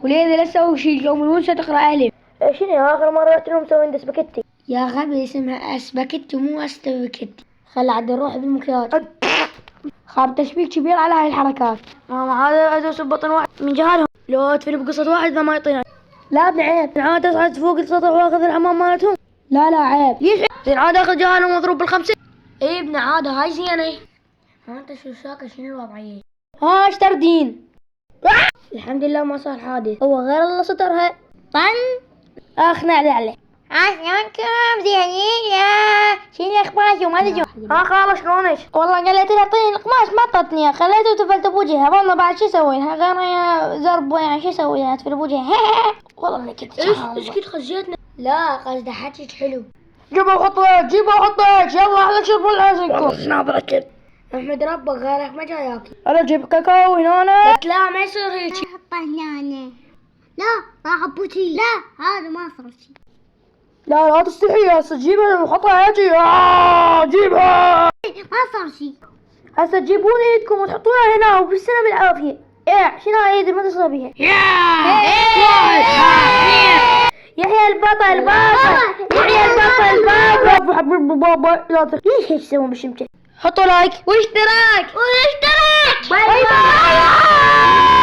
وليه لا تسوي شيء يوم الونسة تقرأ ألف. شنو آخر مرة رحت لهم مسوين سباكيتي؟ يا غبي اسمها اسباكيتي مو استباكيتي. خل عاد نروح بالمكياج. خاب تشبيه كبير على هاي الحركات. ماما هذا أدوس ببطن واحد من جهالهم. لو تفري بقصة واحد ما يطينا. لا ابن عيب. عاد أصعد فوق السطح وآخذ الحمام مالتهم. لا عيب. ليش؟ زين عاد آخذ جهالهم مضروب بالخمسة. اي ابن عادة هاي زينة. ها انت شو ساكت شنو الوضعية؟ ها ايش تردين؟ الحمد لله ما صار حادث. هو غير الله سترها. طن اخنا عليه. عشانكم زينين يا شيل اخباركم ما تجون. ها خالة شلونك؟ والله قالت لي اعطيني القماش ما اعطتني خليته وتفلت بوجهها. والله بعد شو اسوي لها غير يا زرب يعني شو اسوي لها تفل بوجهها. والله انك كنت ايش كنت خزيتنا؟ لا قصد حكيك حلو. جيبوا وحطيك جيبوا وحطيك يلا على شربوا العزنكم. ناظرك احمد ربك غيرك ما جاي ياكل. انا اجيب كاكاو هنا. لا ما يصير هيك. حطه هنا. لا راح ابوتي. لا هذا ما صار شيء. لا تستحي هسه جيبها وحطها هيجي. جيبها. ما صار شيء. هسه تجيبون ايدكم وتحطوها هنا وبالسلامة بالعافية. ايه شنو هاي ايدي ما تصل بيها. يحيى البطل بابا يحيى البطل بابا حبيب بابا. لا ليش هيك تسوون بالشمتة؟ حطوا لايك واشتراك باي باي.